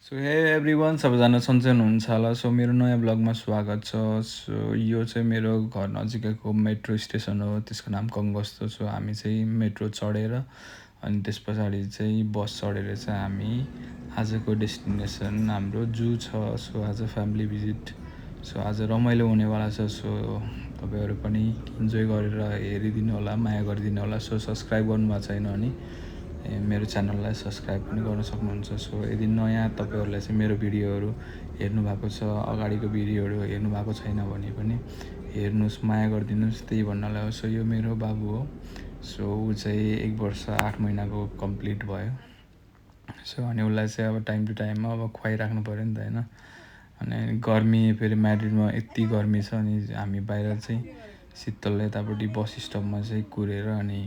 So हे everyone सबैजना सन्चै हुनुहुन्छ होला। सो मेरो नयाँ ब्लगमा स्वागत छ। सो यो चाहिँ मेरो घर नजिकैको मेट्रो स्टेसन हो, त्यसको नाम कङ्गस्तो। सो हामी चाहिँ मेट्रो चढेर अनि त्यस पछाडि चाहिँ बस चढेर चाहिँ हामी आजको डेस्टिनेसन हाम्रो जू छ। सो आज फ्यामिली भिजिट। सो आज रमाइलो हुनेवाला छ। सो तपाईँहरू पनि इन्जोय गरेर हेरिदिनु होला, माया गरिदिनु होला। सो सब्सक्राइब गर्नुभएको छैन भने मेरो च्यानललाई सब्सक्राइब पनि गर्न सक्नुहुन्छ। सो यदि नयाँ तपाईँहरूलाई चाहिँ मेरो भिडियोहरू हेर्नुभएको छ, अगाडिको भिडियोहरू हेर्नुभएको छैन भने पनि हेर्नुहोस्, माया गरिदिनुहोस्, त्यही भन्नलाई हो। सो यो मेरो बाबु हो। सो ऊ चाहिँ 1 वर्ष 8 महिनाको कम्प्लिट भयो। सो अनि उसलाई चाहिँ अब टाइम टु टाइममा अब खुवाइराख्नु पऱ्यो नि त होइन। अनि गर्मी फेरि म्याड्रिडमा यति गर्मी छ। अनि हामी बाहिर चाहिँ शीतल यतापट्टि बस स्टपमा चाहिँ कुरेर अनि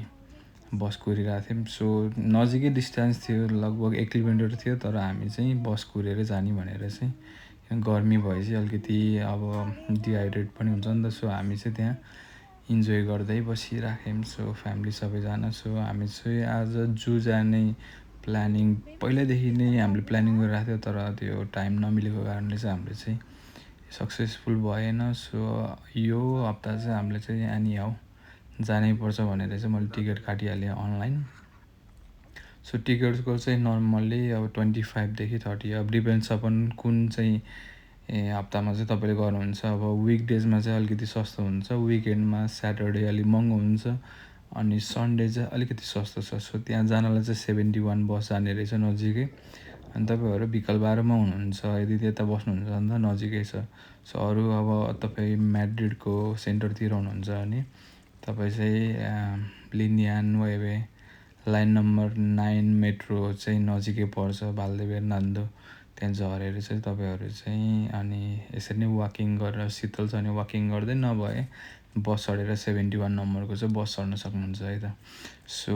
बस कुरिरहेको थियौँ। सो नजिकै डिस्टेन्स थियो, लगभग 1 किलोमिटर थियो, तर हामी चाहिँ बस कुरेर जाने भनेर चाहिँ गर्मी भएपछि अलिकति अब डिहाइड्रेट पनि हुन्छ नि त। सो हामी चाहिँ त्यहाँ इन्जोय गर्दै बसिराख्यौँ। सो फ्यामिली सबैजना। सो हामी चाहिँ आज जू जाने प्लानिङ पहिल्यैदेखि नै हामीले प्लानिङ गरिरहेको थियो, तर त्यो टाइम नमिलेको कारणले चाहिँ हामीले चाहिँ सक्सेसफुल भएन। सो यो हप्ता चाहिँ हामीले चाहिँ एनी हाउ जानै पर्छ भनेर चाहिँ मैले टिकट काटिहालेँ अनलाइन। सो टिकटको चाहिँ नर्मल्ली अब 25देखि 30, अब डिपेन्ड्स अपन कुन चाहिँ हप्तामा चाहिँ तपाईँले गर्नुहुन्छ। अब विकडेजमा चाहिँ अलिकति सस्तो हुन्छ, विकेन्डमा स्याटरडे अलिक महँगो हुन्छ, अनि सन्डे चाहिँ अलिकति सस्तो छ। सो त्यहाँ जानलाई चाहिँ 71 बस जाने रहेछ नजिकै। अनि तपाईँहरू बिकलबारमा हुनुहुन्छ, यदि त्यता बस्नुहुन्छ भने त नजिकै छ। सो अरू अब तपाईँ म्याड्रिडको सेन्टरतिर हुनुहुन्छ भने तपाईँ चाहिँ लिनियान वेवे लाइन नम्बर 9 मेट्रो चाहिँ नजिकै पर्छ, भाल्देबेर्नान्दो। त्यहाँ झरेर चाहिँ तपाईँहरू चाहिँ अनि यसरी नै वाकिङ गरेर शीतल छ भने वाकिङ गर्दै, नभए बस चढेर 71 नम्बरको चाहिँ बस चढ्न सक्नुहुन्छ है त। सो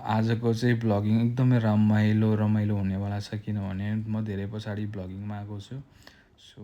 आजको चाहिँ भ्लगिङ एकदमै रमाइलो हुनेवाला छ, किनभने म धेरै पछाडि भ्लगिङमा आएको छु। सो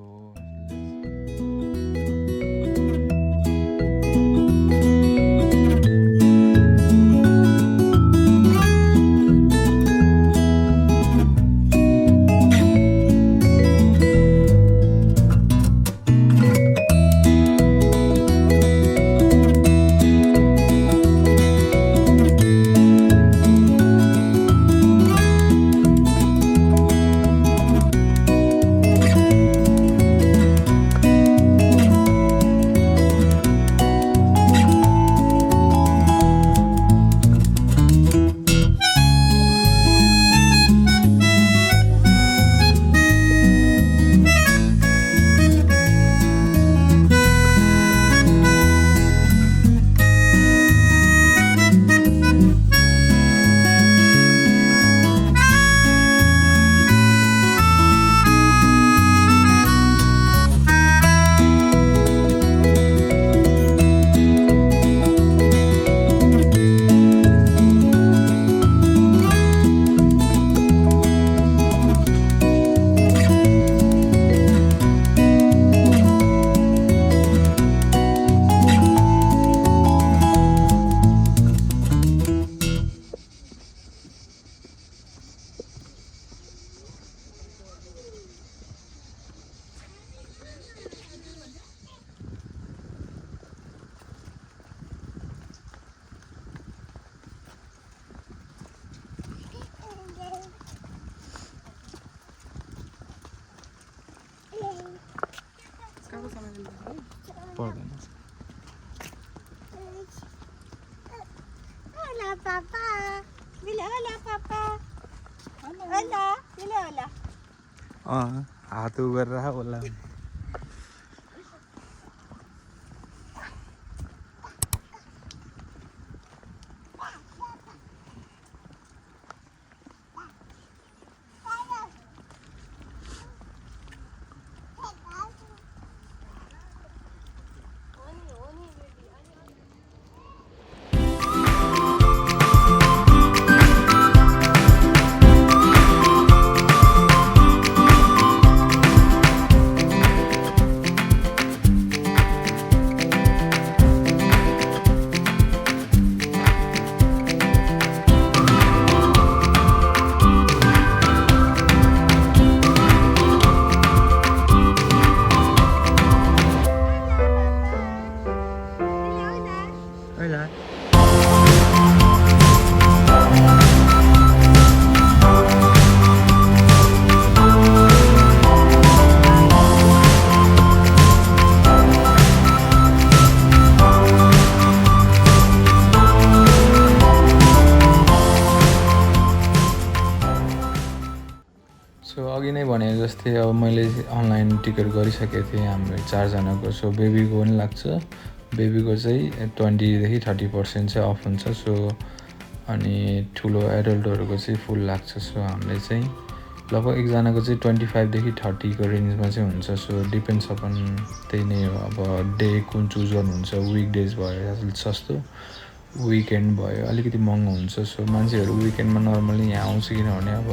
पर्दैन। Hola, papá. Dile hola, papá. Hola. Dile hola. हात उ गरेर होला। सो अघि नै भने जस्तै अब मैले अनलाइन टिकट गरिसकेको थिएँ हाम्रो 4जनाको। सो बेबीको पनि लाग्छ, बेबीको चाहिँ 20 देखि 30% चाहिँ अफ हुन्छ। सो अनि ठुलो एडल्टहरूको चाहिँ फुल लाग्छ। सो हामीले चाहिँ लगभग एकजनाको चाहिँ 25 देखि 30 को रेन्जमा चाहिँ हुन्छ। सो डिपेन्ड्स अपन त्यही नै हो, अब डे कुन चुज गर्नुहुन्छ। विक डेज भयो अलिक सस्तो, विकेन्ड भयो अलिकति महँगो हुन्छ। सो मान्छेहरू विकेन्डमा नर्मली यहाँ आउँछ, किनभने अब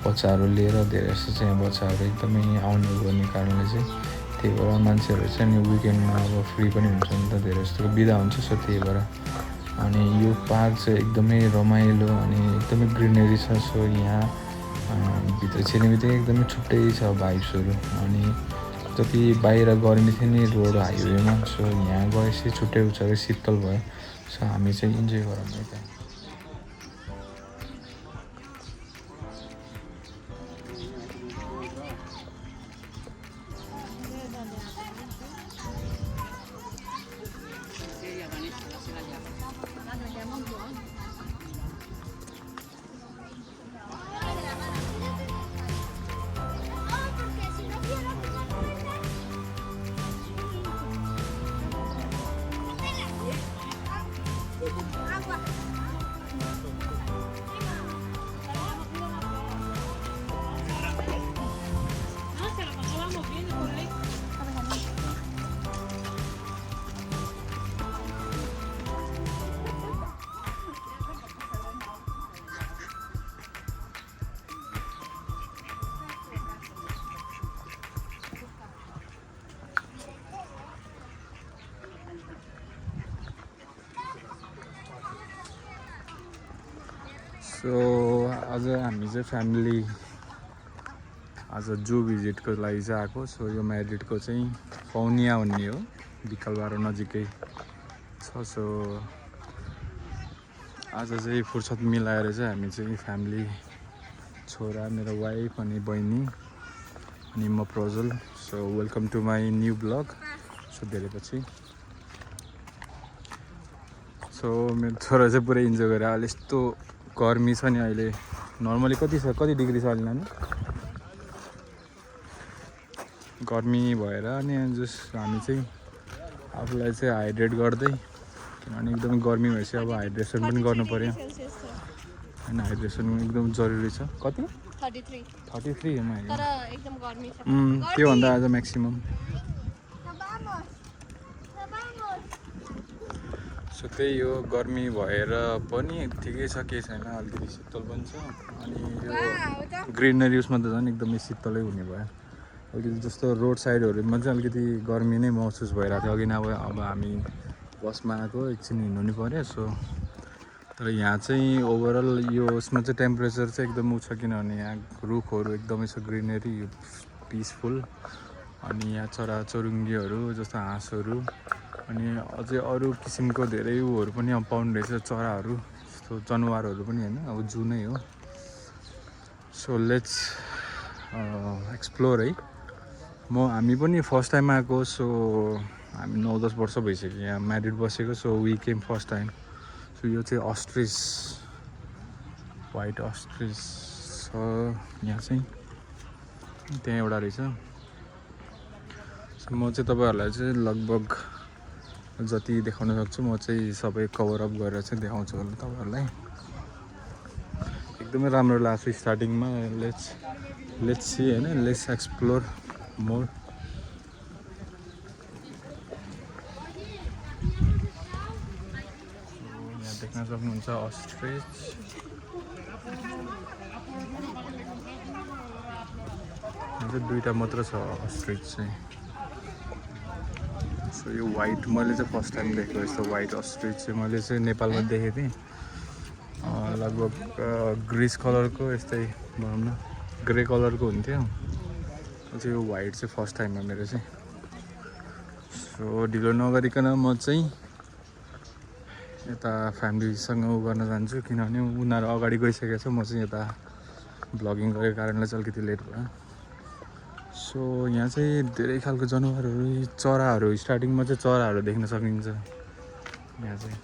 बच्चाहरू लिएर धेरै जस्तो चाहिँ बच्चाहरू एकदमै आउने गर्ने कारणले चाहिँ त्यही भएर मान्छेहरू चाहिँ अनि विकेन्डमा अब फ्री पनि हुन्छ नि त, धेरै जस्तो बिदा हुन्छ। सो त्यही भएर अनि यो पार्क चाहिँ एकदमै रमाइलो अनि एकदमै ग्रिनेरी छ। सो यहाँ भित्र छिर्ने बित्तिकै एकदमै छुट्टै छ भाइब्सहरू। अनि जति बाहिर गर्मी थियो नि रोड हाइवेमा, सो यहाँ गएपछि छुट्टै उच्च शीतल भयो। सो हामी चाहिँ इन्जोय गरौँ यता। सो आज हामी चाहिँ फ्यामिली आज जू भिजिटको लागि चाहिँ आएको। सो यो म्याड्रिडको चाहिँ पौनिया भन्ने हो, बिकलबारो नजिकै छ। सो आज चाहिँ फुर्सद मिलाएर चाहिँ हामी चाहिँ फ्यामिली, छोरा, मेरो वाइफ अनि बहिनी अनि म Prajwal. So welcome to my new blog. So धेरै पछि सो मेरो छोरा चाहिँ पुरै इन्जोय गरेर अहिले यस्तो गर्मी छ नि अहिले। नर्मली कति छ, कति डिग्री छ अहिले नानी? गर्मी भएर अनि जस्ट हामी चाहिँ आफूलाई चाहिँ हाइड्रेट गर्दै, किनभने एकदमै गर्मी भएपछि अब हाइड्रेसन पनि गर्नु पऱ्यो होइन, हाइड्रेसन एकदम जरुरी छ। कति? 33 त्योभन्दा आज म्याक्सिमम्। सो त्यही हो, गर्मी भएर पनि ठिकै छ, केही छैन, अलिकति शीतल पनि छ। अनि यो ग्रिनरी उसमा त झन् एकदमै शीतलै हुने भयो। अलिकति जस्तो रोड साइडहरूमा चाहिँ अलिकति गर्मी नै महसुस भइरहेको थियो अघि नै। अब हामी बसमा आएको, एकछिन हिँड्नु नि पऱ्यो। सो तर यहाँ चाहिँ ओभरअल यो उसमा चाहिँ टेम्परेचर चाहिँ एकदम ऊ छ, किनभने यहाँ रुखहरू एकदमै छ, ग्रिनेरी, पिसफुल। अनि यहाँ चराचुरुङ्गीहरू जस्तो हाँसहरू अनि अझै अरू किसिमको धेरै उहरू पनि अब पाउनु रहेछ, चराहरू, यस्तो जनावरहरू पनि होइन, अब जू नै हो। सो लेट्स एक्सप्लोर है। हामी पनि फर्स्ट टाइम आएको। सो हामी 9-10 वर्ष भइसक्यो यहाँ म्याड्रिड बसेको। So we came first time. So यो चाहिँ अस्ट्रिच, वाइट अस्ट्रिच छ यहाँ चाहिँ, त्यहाँ एउटा रहेछ। सो म चाहिँ तपाईँहरूलाई चाहिँ लगभग जति देखाउन सक्छु म चाहिँ सबै कभर अप गरेर चाहिँ देखाउँछु होला तपाईँहरूलाई। एकदमै राम्रो लाग्छ स्टार्टिङमा। लेट्स सी होइन, लेट्स एक्सप्लोर मोर। यहाँ देख्न सक्नुहुन्छ अस्ट्रिच। यहाँ चाहिँ 2टा मात्र छ अस्ट्रिच चाहिँ। सो यो वाइट मैले चाहिँ फर्स्ट टाइम देखेको, यस्तो वाइट अस्ट्रिच चाहिँ मैले चाहिँ नेपालमा देखेको थिएँ। लगभग ग्रिस कलरको, यस्तै भनौँ न ग्रे कलरको हुन्थ्यो। चाहिँ यो वाइट चाहिँ फर्स्ट टाइम हो मेरो चाहिँ। सो ढिलो नगरिकन म चाहिँ यता फ्यामिलीसँग उ गर्न जान्छु, किनभने उनीहरू अगाडि गइसकेको छ, म चाहिँ यता भ्लगिङ गरेको कारणले चाहिँ अलिकति लेट भयो। सो यहाँ चाहिँ धेरै खालको जनावरहरू, चराहरू, स्टार्टिङमा चाहिँ चराहरू देख्न सकिन्छ। यहाँ चाहिँ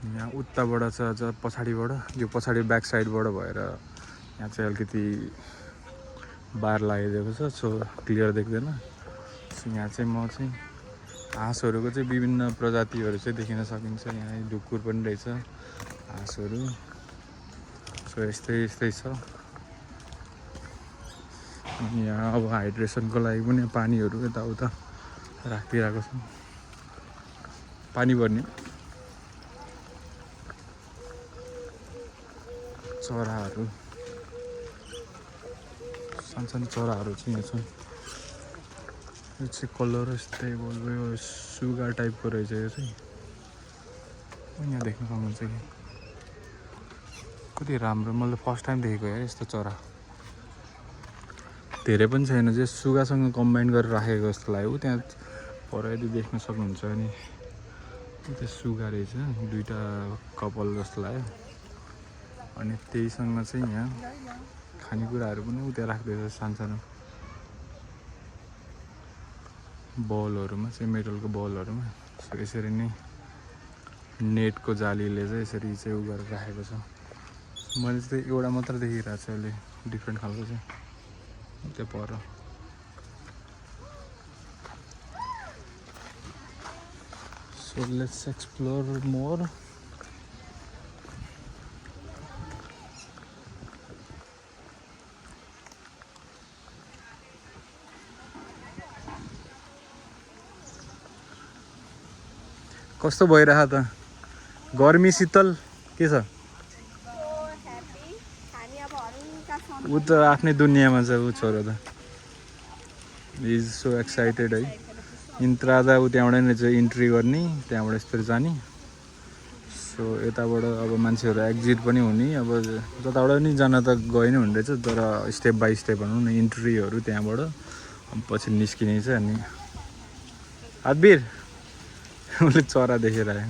यहाँ उताबाट छ, अझ पछाडिबाट, यो पछाडि ब्याक साइडबाट भएर यहाँ चाहिँ अलिकति बार लगाइदिएको छ सो क्लियर देख्दैन। सो यहाँ चाहिँ म चाहिँ हाँसहरूको चाहिँ विभिन्न प्रजातिहरू चाहिँ देखिन सकिन्छ। यहाँ ढुकुर पनि रहेछ हाँसहरू। सो यस्तै छ। अनि यहाँ अब हाइड्रेसनको लागि पनि पानीहरू यताउता राखिदिरहेको छ। पानी भर्ने चराहरू सानसानो चराहरू चाहिँ यहाँ छ। यो चाहिँ कलर यस्तै बोल्यो सुगा टाइपको रहेछ यो चाहिँ। यहाँ देख्न सक्नुहुन्छ कि कति राम्रो। मैले फर्स्ट टाइम देखेको यार यस्तो चरा। धेरै पनि छैन जे सुगासँग कम्बाइन गरेर राखेको जस्तो लाग्यो। त्यहाँ पर यदि देख्न सक्नुहुन्छ अनि त्यो सुगा रहेछ दुईटा कपाल जस्तो लाग्यो। अनि त्यहीसँग चाहिँ यहाँ खानेकुराहरू पनि उता राख्दैछ सानसानो बलहरूमा चाहिँ मेटलको बलहरूमा। सो यसरी नै नेटको जालीले चाहिँ यसरी चाहिँ उ गरेर राखेको छ। मैले चाहिँ एउटा मात्र देखिरहेको छु अहिले डिफ्रेन्ट खालको चाहिँ त्यो पर। So let's explore more. कस्तो भइरह त गर्मी शीतल के छ? ऊ त आफ्नै दुनियाँमा छ ऊ छोरो त। इज सो एक्साइटेड है। इन्त्रा ऊ त्यहाँबाट नै चाहिँ इन्ट्री गर्ने त्यहाँबाट यस्तरी जाने। सो यताबाट अब मान्छेहरू एक्जिट पनि हुने। अब जताबाट नि जान त गइ नै हुँदैछ तर स्टेप बाई स्टेप भनौँ न इन्ट्रीहरू त्यहाँबाट पछि निस्किने चाहिँ। अनि हातबिर उसले चरा देखेर आयो।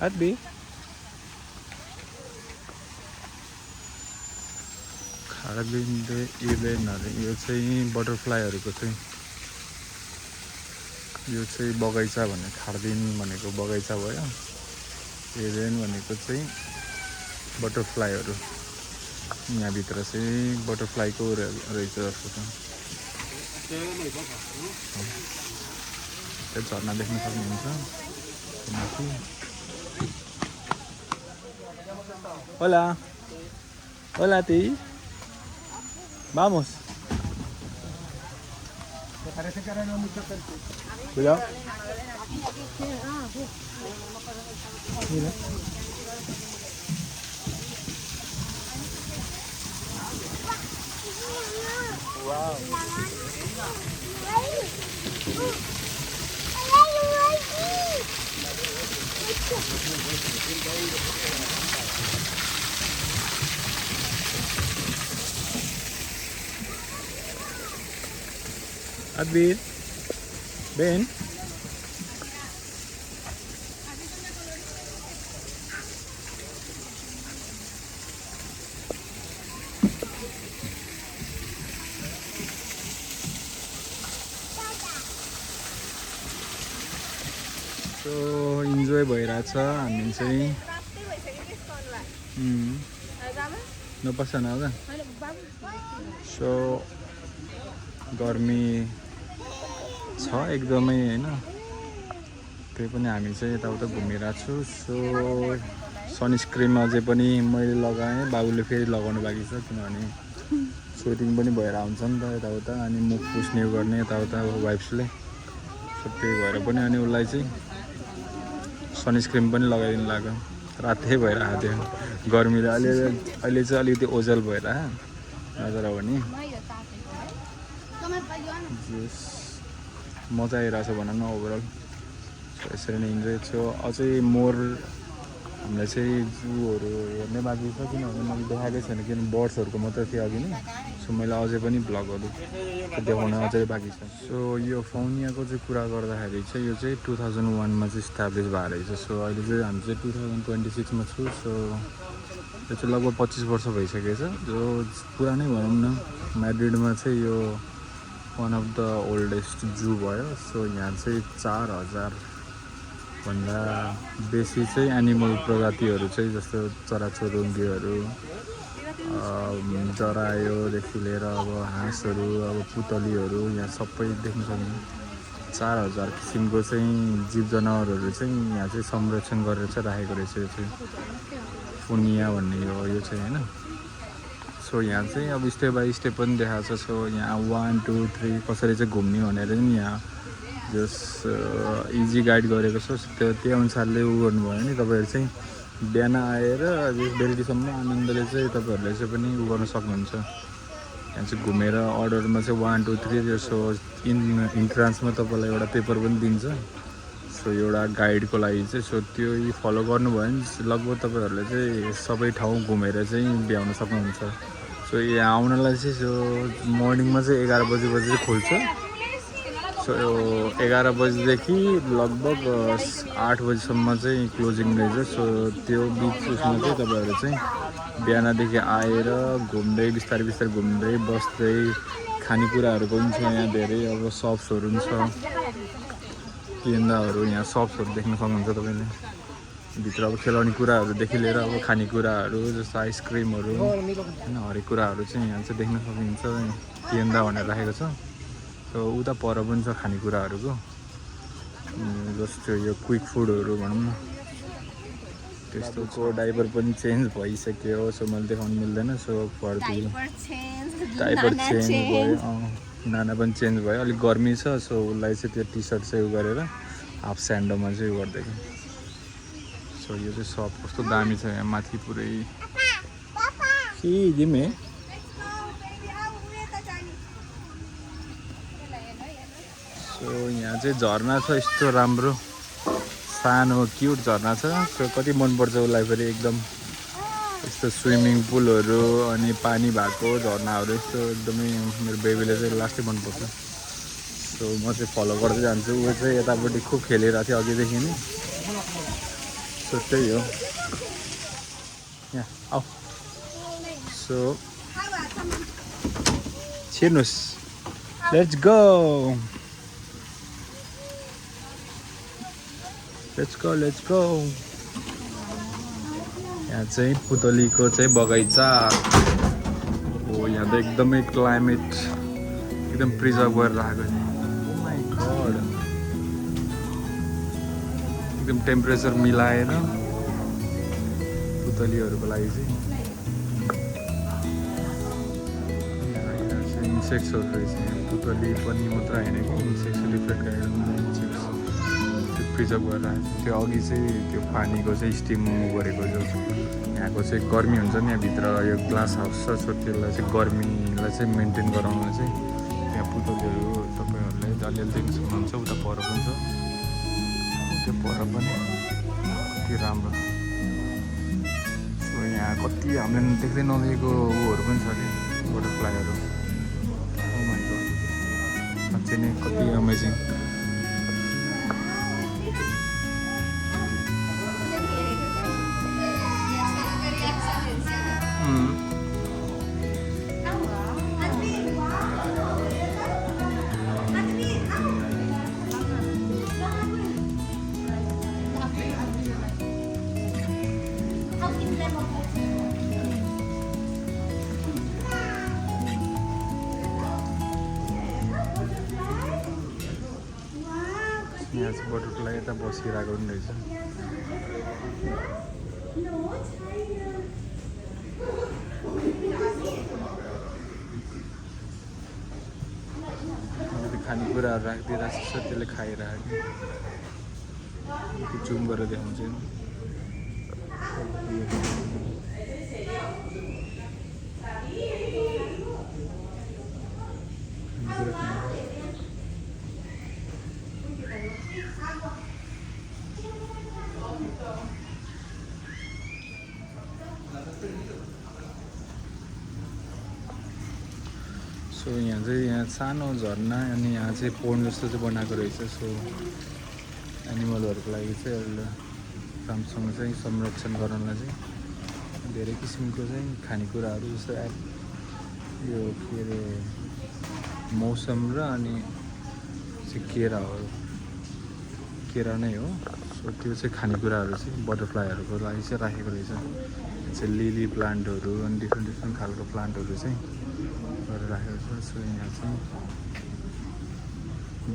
हातबी खारबिन्दे इभेनहरू यो चाहिँ बटरफ्लाईहरूको चाहिँ यो चाहिँ बगैँचा भन्ने खारबिन भनेको बगैँचा भयो। एभेन भनेको चाहिँ बटरफ्लाईहरू। यहाँभित्र चाहिँ बटरफ्लाईको रहेछ जस्तो छ। त्यो झर्ना देख्न सक्नुहुन्छ माथि। होला होला त्यही vamos cuidado mira wow Adbir, Ben. So enjoy भइरहेछ हामी चाहिँ। नपस्दैन होला। सो गर्मी छ एकदमै हैन। त्यही पनि हामी चाहिँ यताउता घुमिरहेको छु। सो सनस्क्रिन अझै पनि मैले लगाएँ बाबुले फेरि लगाउनु बाँकी छ किनभने स्वेटिङ पनि भएर आउँछ नि त यताउता। अनि मुख पुस्ने गर्ने यताउता वाइफ्सले। सो त्यही भएर पनि अनि उसलाई चाहिँ सनस्क्रिन पनि लगाइदिनु लाग्यो। रातै भइरहेको थियो गर्मीले। अहिले चाहिँ अलिकति ओझेल भइरहेको नजर हो भने मजा आइरहेछ भनौँ न ओभरअल। यसरी नै इन्जोय छु। अझै मोर हामीलाई चाहिँ जूहरू हेर्ने बाँकी छ किनभने मैले देखाएकै छैन किनभने बर्ड्सहरूको मात्रै थियो अघि नै। सो मैले अझै पनि भ्लगहरू देखाउन अझै बाँकी छ। सो यो फौनियाको चाहिँ कुरा गर्दाखेरि चाहिँ यो चाहिँ 2001 मा चाहिँ इस्टाब्लिस भएको रहेछ। सो अहिले चाहिँ हामी चाहिँ 2026 मा छु। सो यो चाहिँ लगभग 25 वर्ष भइसकेछ। जो पुरानै भनौँ न, म्याड्रिडमा चाहिँ यो वान अफ द ओल्डेस्ट जू भयो। सो यहाँ चाहिँ 4000 भन्दा बेसी चाहिँ एनिमल प्रजातिहरू चाहिँ जस्तो चराचुरुङ्गीहरू, जरायोदेखि लिएर अब हाँसहरू, अब पुतलीहरू यहाँ सबै देख्न सक्नुहुन्छ। 4000 किसिमको चाहिँ जीव जनावरहरू चाहिँ यहाँ चाहिँ संरक्षण गरेर चाहिँ राखेको रहेछ। यो चाहिँ फुनिया भन्ने यो चाहिँ होइन। सो यहाँ चाहिँ अब स्टेप बाई स्टेप पनि देखाएको छ। सो यहाँ 1 2 3 कसरी चाहिँ घुम्ने भनेर नि यहाँ जस इजी गाइड गरेको छ। त्यही अनुसारले उ गर्नुभयो भने तपाईँहरू चाहिँ बिहान आएर बेलुकीसम्म आनन्दले चाहिँ तपाईँहरूले चाहिँ पनि उ गर्न सक्नुहुन्छ। यहाँ चाहिँ घुमेर अर्डरमा चाहिँ 1 2 3 सो इन्ट्रान्समा तपाईँलाई एउटा पेपर पनि दिन्छ। सो एउटा गाइडको लागि चाहिँ सो त्यो फलो गर्नुभयो भने लगभग तपाईँहरूले चाहिँ सबै ठाउँ घुमेर चाहिँ भ्याउन सक्नुहुन्छ। सो यहाँ आउनलाई चाहिँ सो मर्निङमा चाहिँ 11 बजी चाहिँ खुल्छ। सो 11 बजीदेखि लगभग 8 बजीसम्म चाहिँ क्लोजिङ रहेछ। सो त्यो बिच उसमा चाहिँ तपाईँहरू चाहिँ बिहानदेखि आएर घुम्दै बिस्तारै बिस्तारै घुम्दै बस्दै खानेकुराहरू पनि छ यहाँ धेरै। अब सप्सहरू पनि छ, केन्दाहरू, यहाँ सप्सहरू देख्न सक्नुहुन्छ तपाईँले। भित्र अब खेलाउने कुराहरूदेखि लिएर अब खानेकुराहरू जस्तो आइसक्रिमहरू होइन हरेक कुराहरू चाहिँ यहाँ चाहिँ देख्न सक्नुहुन्छ। केन्दा भनेर राखेको छ। सो उता पर पनि छ खानेकुराहरूको, जस्तो यो क्विक फुडहरू भनौँ न त्यस्तोको। डाइपर पनि चेन्ज भइसक्यो। सो मैले देखाउनु मिल्दैन। सो फर्दी डाइपर चेन्ज भयो, नाना पनि चेन्ज भयो। अलिक गर्मी छ। सो उसलाई चाहिँ त्यो टी सर्ट चाहिँ उ गरेर हाफ स्यान्डोमा चाहिँ उ गरिदिएको। सो यो चाहिँ सप कस्तो दामी छ यहाँ माथि पुरै के जिमे। सो यहाँ चाहिँ झरना छ यस्तो राम्रो, सानो क्युट झरना छ। सो कति मनपर्छ उसलाई फेरि एकदम यस्तो स्विमिङ पुलहरू अनि पानी भएको झरनाहरू यस्तो एकदमै मेरो बेबीले चाहिँ लास्टै मनपर्छ। सो म चाहिँ फलो गर्दै जान्छु। ऊ चाहिँ यतापट्टि खुब खेलिरहेको थियो अघिदेखि नै। सो त्यही हो यहाँ आऊ। सो छिर्नुहोस्, let's go let's go let's go. यहाँ चाहिँ पुतलीको चाहिँ बगैँचा हो। यहाँ त एकदमै क्लाइमेट एकदम प्रिजर्भ गरेर राखेको छ। ओ माई गॉड, एकदम टेम्परेचर मिलाएर पुतलीहरूको लागि चाहिँ इन्सेक्ट्सहरू रहेछ। पुतली पनि मात्र होइन कि इन्सेक्ट्स डिफ्रेन्ट काइन्ड इन्सेक्ट्स त्यो प्रिजर्भ गरेर राखेको छ। त्यो अघि चाहिँ त्यो पानीको चाहिँ स्टिम गरेको जो यहाँको चाहिँ गर्मी हुन्छ नि यहाँभित्र यो ग्लास हाउस छ। सो त्यसलाई चाहिँ गर्मीलाई चाहिँ मेन्टेन गराउन चाहिँ त्यहाँ पुतलीहरू तपाईँहरूले अलिअलि देख्न सक्नुहुन्छ। उता पर पनि छ, त्यो पर पनि कति राम्रो। सो यहाँ कति हामीले देख्दै नदेखेको ऊहरू पनि छ कि बटरफ्लाईहरू। ओ माई गॉड, साँच्चै नै कति अमेजिङ। यहाँ चाहिँ बटरफ्लाई यता बसिरहेको पनि रहेछ। खानेकुराहरू राखिदिइरहेको छ, त्यसले खाइरहेको जूम गरेर देखाउँछ नि। सो यहाँ चाहिँ यहाँ सानो झरना अनि यहाँ चाहिँ पोन्ड जस्तो चाहिँ बनाएको रहेछ। सो एनिमलहरूको लागि चाहिँ राम्रोसँग चाहिँ संरक्षण गर्नलाई चाहिँ धेरै किसिमको चाहिँ खानेकुराहरू जस्तो यो के अरे मौसम र अनि चाहिँ केरा नै हो। सो त्यो चाहिँ खानेकुराहरू चाहिँ बटरफ्लाईहरूको लागि चाहिँ राखेको रहेछ। चाहिँ लिली प्लान्टहरू अनि डिफ्रेन्ट खालको प्लान्टहरू चाहिँ गरेर राखेको छ। सो यहाँ चाहिँ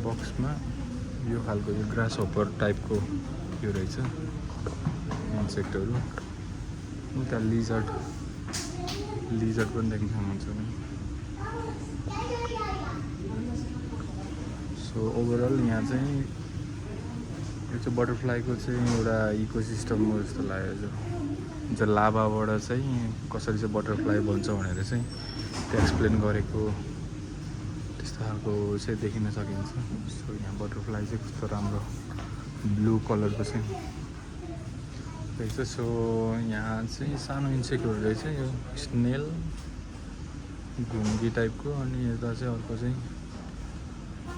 बक्समा यो खालको यो ग्रास होपर टाइपको यो रहेछ इन्सेक्टहरू। उता लिजर्ड पनि देख्न सक्नुहुन्छ नि। सो ओभरअल यहाँ चाहिँ यो चाहिँ बटरफ्लाईको चाहिँ एउटा इकोसिस्टम हो जस्तो लाग्यो। जो लाभाबाट चाहिँ कसरी चाहिँ बटरफ्लाई बन्छ भनेर चाहिँ त्यो एक्सप्लेन गरेको त्यस्तो खालको चाहिँ देखिन सकिन्छ। सो यहाँ बटरफ्लाई चाहिँ कस्तो राम्रो ब्लू कलरको चाहिँ रहेछ। सो यहाँ चाहिँ सानो इन्सेक्टहरू रहेछ यो स्नेल घुङ्गी टाइपको। अनि यता चाहिँ अर्को चाहिँ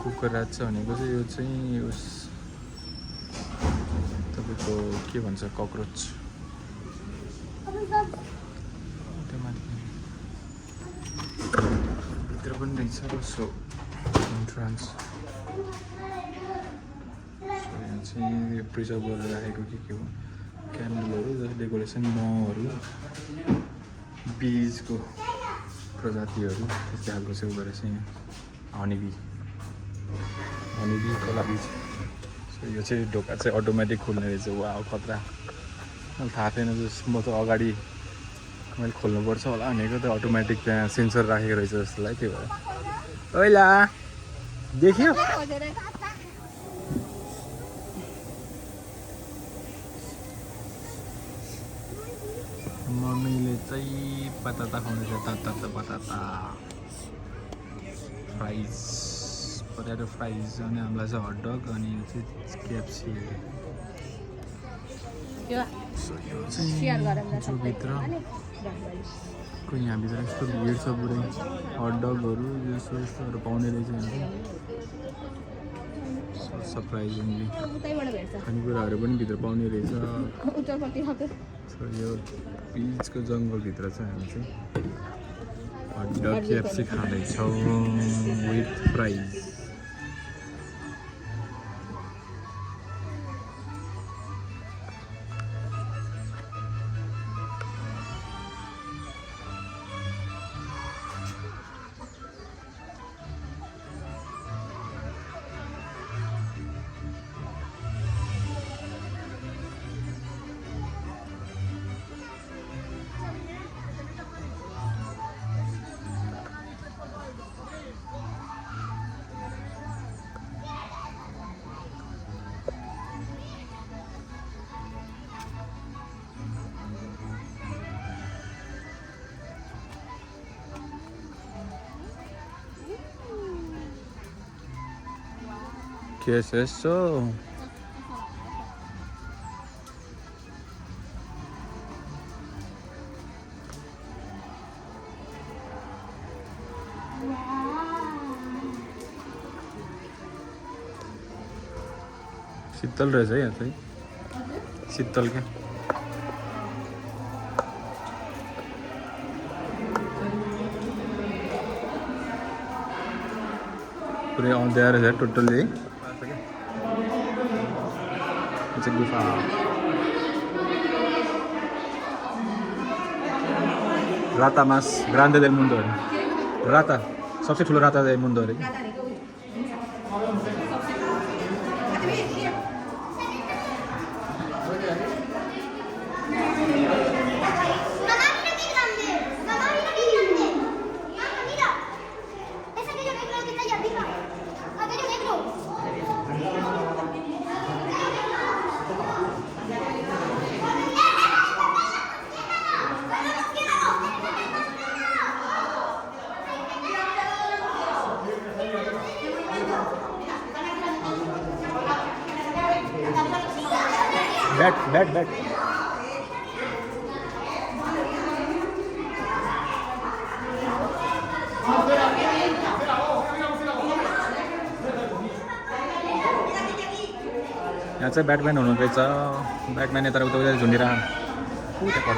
कुकराच भनेको चाहिँ यो चाहिँ उस तपाईँको के भन्छ ककरोच। भित्र पनि रहेछ। सो इन्ट्रान्स यहाँ चाहिँ यो प्रिजर्भ गरेर राखेको के हो क्यान्डलहरू जस्तो डेकोरेसन महहरू बीजको प्रजातिहरू त्यस्तै खालको चाहिँ गरेर चाहिँ हनीबी खोला बीज। सो यो चाहिँ ढोका चाहिँ अटोमेटिक खुल्ने रहेछ। वा खतरा। मलाई थाहा थिएन जस म त अगाडि मैले खोल्नुपर्छ होला भनेको त अटोमेटिक त्यहाँ सेन्सर राखेको रहेछ जस्तो लाग्यो। त्यो भएर ओइला देख्यो मम्मीले चाहिँ पताता खुवाउँदैछ। ताता पताता फ्राइज पोटेटो फ्राइज अनि हामीलाई चाहिँ हटडग अनि यो चाहिँ केएफसी। सो यो चाहिँ भित्रको यहाँभित्र यस्तो भिड छ पुरै हटडगहरू यस्तोहरू पाउने रहेछ। सरप्राइजिङली खानेकुराहरू पनि भित्र पाउने रहेछ। सो यो बिचको जङ्गलभित्र चाहिँ हामी चाहिँ हटडग केएफसी खाँदैछौँ with fries. ¿Qué es eso? शीतल रहेछ है यहाँ चाहिँ शीतल क्या पुरै अँध्यारो रहेछ टोटल्ली है चाहिँ गुफा राता मास ग्रान्डे देल मुन्डो अरे राता सबसे ठुलो राता देल मुन्डो अरे बैठ यहाँ चाहिँ ब्याटम्यान हुनु रहेछ ब्याटम्यान यता उता झुन्डिरह यहाँ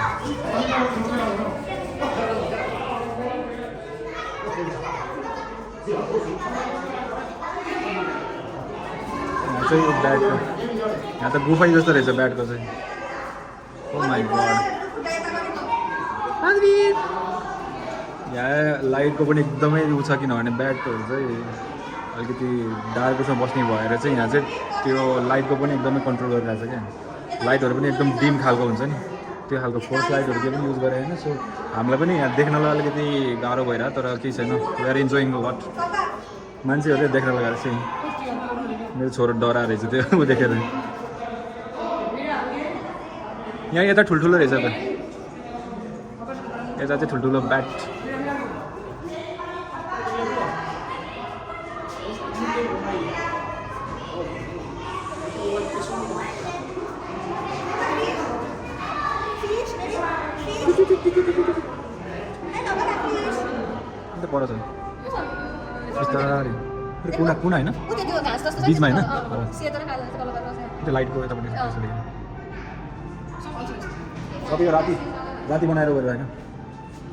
चाहिँ ब्याटको यहाँ त गुफै जस्तो रहेछ ब्याटको चाहिँ ओ माई गड यहाँ लाइटको पनि एकदमै उ छ किनभने ब्याटहरू चाहिँ अलिकति डार्कसमा बस्ने भएर चाहिँ यहाँ चाहिँ त्यो लाइटको पनि एकदमै कन्ट्रोल गरिरहेको छ क्या लाइटहरू पनि एकदम डिम खालको हुन्छ नि त्यो खालको फोर्स लाइटहरू केही पनि युज गरेर होइन सो हामीलाई पनि यहाँ देख्नलाई अलिकति गाह्रो भइरहेको तर केही छैन वी आर इन्जोइङ लट मान्छेहरूले देख्न लगाएर चाहिँ मेरो छोरो डराएर रहेछ त्यो ऊ देखेर यहाँ यता ठुल्ठुलो रहेछ त यता चाहिँ ठुल्ठुलो ब्याट पर छ बिस्तारै कुना कुना होइन बिचमा होइन त्यो लाइटको यतापट्टि सबैको राति राति बनाएर गरेर होइन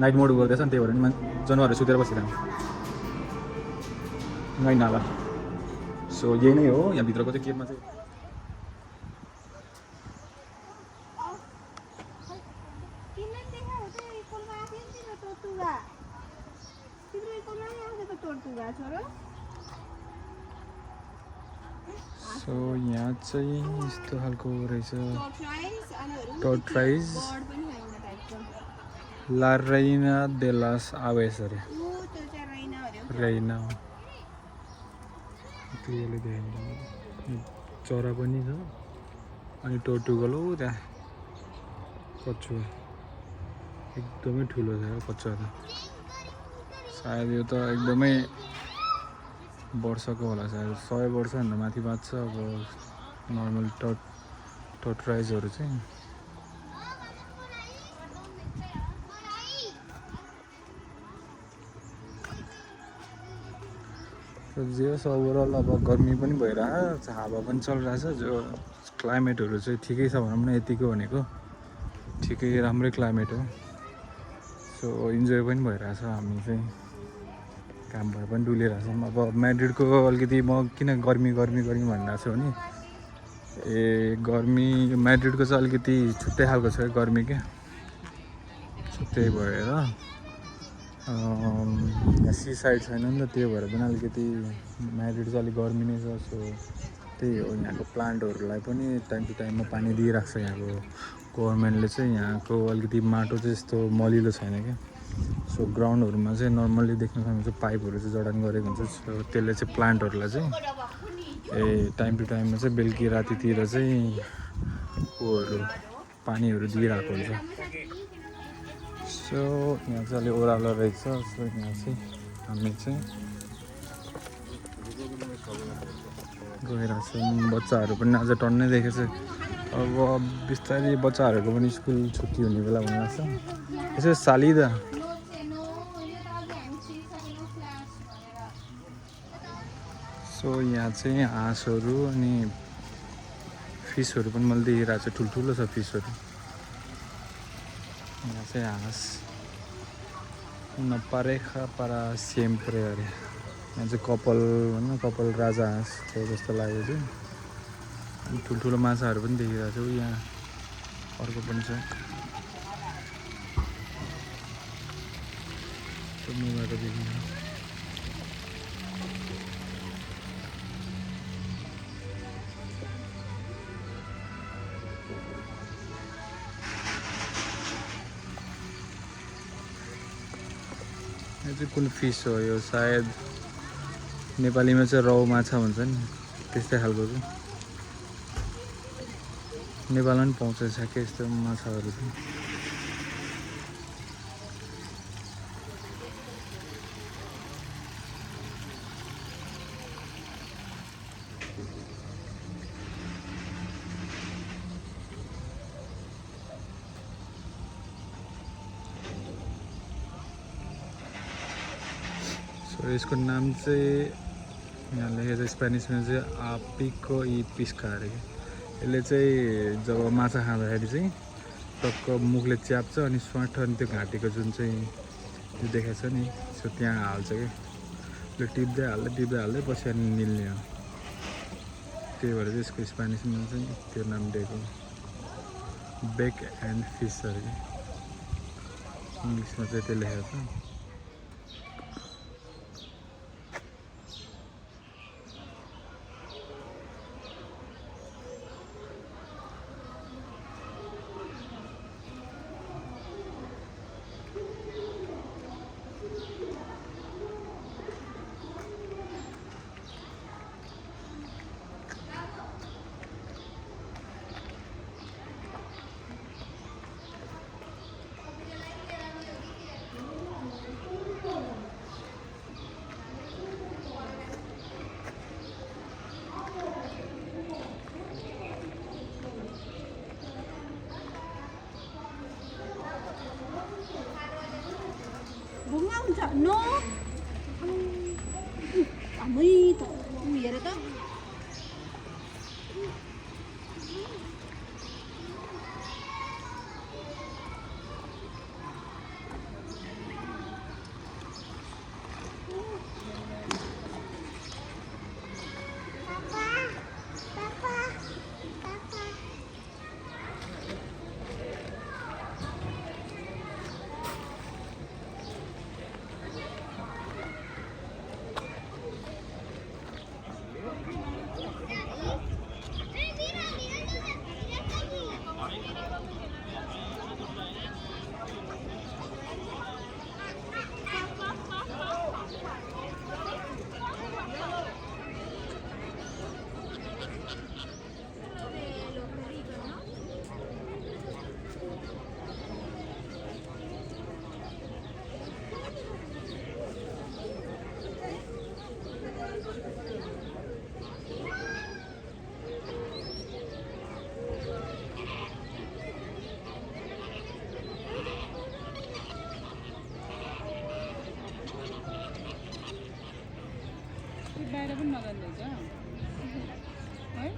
नाइट मोड गर्दैछ नि त्यही भएर नि जनावरहरू सुतेर बसिरहेको गाई नाला सो यही नै हो यहाँभित्रको चाहिँ केमा चाहिँ सो यहाँ चाहिँ यस्तो खालको रहेछ टोर्टोइज ला रेइना de las aves अरे रेइना त्यसले देखाइन्छ चरा पनि छ अनि टोर्टुगल हो त्यहाँ कछुवा एकदमै ठुलो छ कछुवा त सायद यो त एकदमै वर्षको होला सायद 100 वर्षभन्दा माथि बाँच्छ अब नर्मल टोर्टोइजहरू चाहिँ जे होस् ओभरअल अब गर्मी पनि भइरहेछ हावा पनि चलिरहेछ जो क्लाइमेटहरू चाहिँ ठिकै छ भनौँ न यतिको भनेको ठिकै राम्रै क्लाइमेट हो सो इन्जोय पनि भइरहेछ हामी चाहिँ काम भए पनि डुलिरहेछौँ अब म्याड्रिडको अलिकति म किन गर्मी भनिरहेको छु भने गर्मी म्याड्रिडको चाहिँ अलिकति छुट्टै खालको छ गर्मी क्या छुट्टै भएर यहाँ सी साइड छैन नि त त्यो भएर पनि अलिकति म्याड्रिड चाहिँ अलिक गर्मी नै छ सो त्यही हो यहाँको प्लान्टहरूलाई पनि टाइम टु टाइममा पानी दिइरहेको छ यहाँको गभर्मेन्टले चाहिँ यहाँको अलिकति माटो चाहिँ यस्तो मलिलो छैन क्या सो ग्राउन्डहरूमा चाहिँ नर्मल्ली देख्न सक्नुहुन्छ पाइपहरू चाहिँ जडान गरेको हुन्छ सो त्यसले चाहिँ प्लान्टहरूलाई चाहिँ टाइम टु टाइममा चाहिँ बेलुकी रातितिर चाहिँ ऊहरू पानीहरू दिइरहेको हुन्छ सो यहाँ चाहिँ अलिक ओह्रालो रहेछ सो यहाँ चाहिँ हामी चाहिँ गइरहेको छौँ बच्चाहरू पनि आज टन्नै देखेको छ अब बिस्तारै बच्चाहरूको पनि स्कुल छुट्टी हुने बेला भइरहेको छ यसो सालिदा सो यहाँ चाहिँ हाँसहरू अनि फिसहरू पनि मैले देखिरहेको छु ठुल्ठुलो छ फिसहरू यहाँ चाहिँ हाँस नपारेखा पारा सिएम्प्रे अरे यहाँ चाहिँ कपाल भनौँ कपाल राजा हाँस हो जस्तो लाग्यो चाहिँ अनि ठुल्ठुलो माछाहरू पनि देखिरहेको छु यहाँ अर्को पनि छ मुलाको देखिन्छ यो चाहिँ कुन फिस हो यो सायद नेपालीमा चाहिँ रौ माछा भन्छ नि त्यस्तै खालको चाहिँ नेपालमा पनि पाउँछ ठ्याक्कै यस्तो माछाहरू चाहिँ यसको नाम चाहिँ यहाँ लेखेको छ स्पेनिसमा चाहिँ आपिको इ पिस्का अरे यसले चाहिँ जब माछा खाँदाखेरि चाहिँ टक्क मुखले च्याप्छ अनि स्वाट अनि त्यो घाँटीको जुन चाहिँ त्यो देखाएको छ नि सो त्यहाँ हाल्छ कि त्यो टिप्दै हाल्दै पछि अनि निल्ने हो त्यही भएर चाहिँ यसको स्पेनिसमा चाहिँ त्यो नाम दिएको बेक एन्ड फिस अरे कि इङ्ग्लिसमा चाहिँ त्यो लेखेको छ Bunga हुन्छ नो आमै त हेर त बाहिर पनि नजान्दैछ है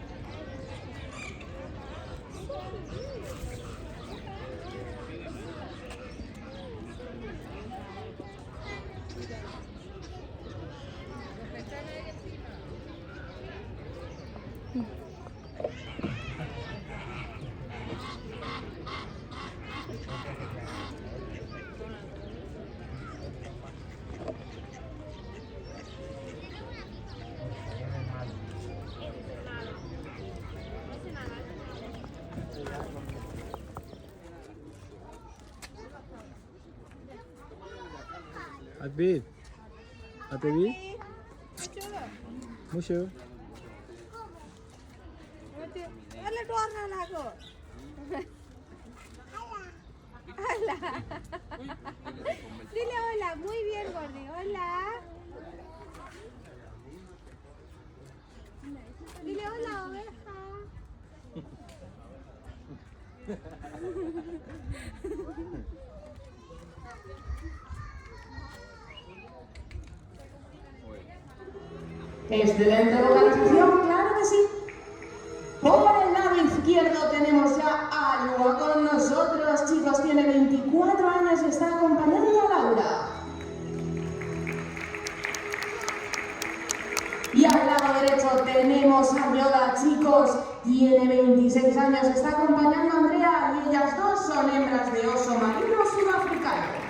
Adbit, Atevi, Mushu. Ala Dern लाग्यो ala दिले होला muy bien गर्दै होला दिले होला oveja Excelente localización, claro que sí. Por el lado izquierdo tenemos ya a Lua con nosotros, chicos, tiene 24 años y está acompañando a Laura. Y al lado derecho tenemos a Yoda, chicos, tiene 26 años, está acompañando a Andrea y ellas dos son hembras de oso marino sudafricano.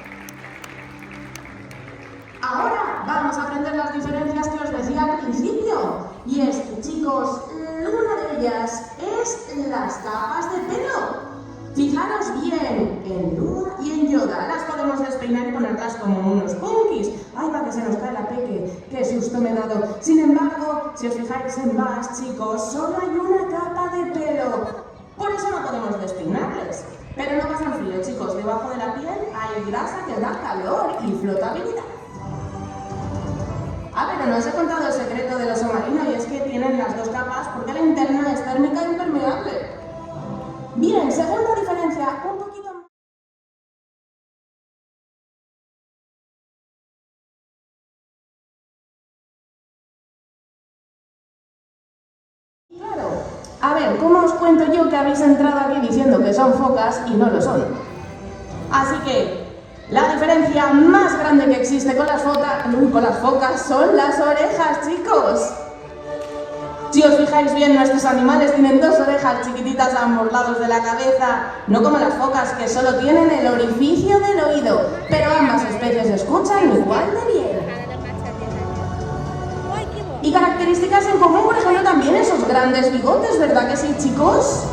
Ahora vamos a aprender las diferencias que os decía al principio. Y es que, chicos, una de ellas es las capas de pelo. Fijaros bien en Lua y en Yoda. Las podemos despeinar y ponerlas como unos punkis. ¡Ay, va que se nos cae la peque! ¡Qué susto me he dado! Sin embargo, si os fijáis en Bash, chicos, solo hay una capa de pelo. Por eso no podemos despeinarles. Pero no pasan frío, chicos. Debajo de la piel hay grasa que da calor y flotabilidad. Ah, pero no os he contado el secreto del oso marino y es que tienen las dos capas porque la interna es térmica e impermeable. Bien, segunda diferencia, un poquito más. Claro, A ver, ¿cómo os cuento yo que habéis entrado aquí diciendo que son focas y no lo son? Así que la diferencia más grande que existe con las focas son las orejas, chicos. Si os fijáis bien, nuestros animales tienen 2 orejas chiquititas a ambos lados de la cabeza, no como las focas que solo tienen el orificio del oído, pero ambas especies escuchan igual de bien. Y características en común, por ejemplo, también esos grandes bigotes, ¿verdad que sí, chicos?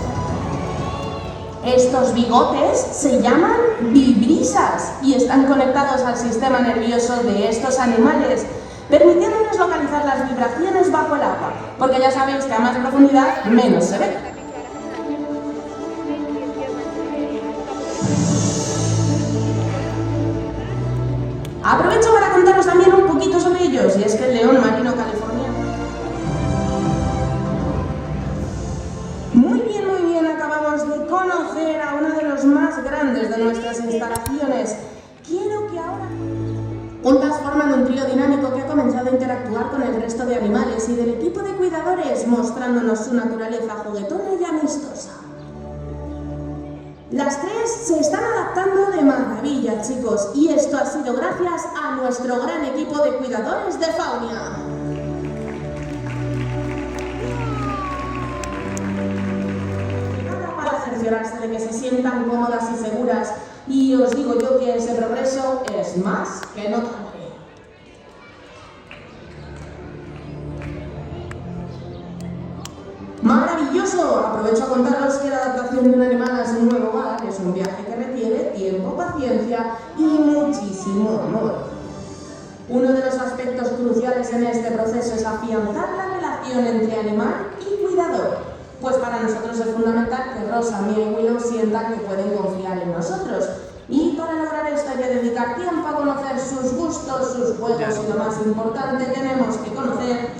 Estos bigotes se llaman vibrisas y están conectados al sistema nervioso de estos animales, permitiéndoles localizar las vibraciones bajo el agua, porque ya sabéis que a más profundidad menos se ve. Aprovecho para contaros también un poquito sobre ellos, y es que el león marino californiano. Muy bien, acabamos de conocer a uno de los más grandes de nuestras instalaciones. Quiero que ahora... Juntas forman un trío dinámico que ha comenzado a interactuar con el resto de animales y del equipo de cuidadores, mostrándonos su naturaleza juguetona y amistosa. Las 3 se están adaptando de maravilla, chicos, y esto ha sido gracias a nuestro gran equipo de cuidadores de Faunia. Para cerciorarse de que se sientan cómodas y seguras, y os digo yo que ese progreso es más que notable. ¡Maravilloso! Aprovecho a contaros que la adaptación de un animal a su nuevo hogar es un viaje que requiere tiempo, paciencia y muchísimo amor. Uno de los aspectos cruciales en este proceso es afianzar la relación entre animal y cuidador, pues para nosotros es fundamental que Rosa, Mia y Willow sientan que pueden confiar en nosotros. Y para lograr esto hay que dedicar tiempo a conocer sus gustos, sus juegos y lo más importante, tenemos que conocer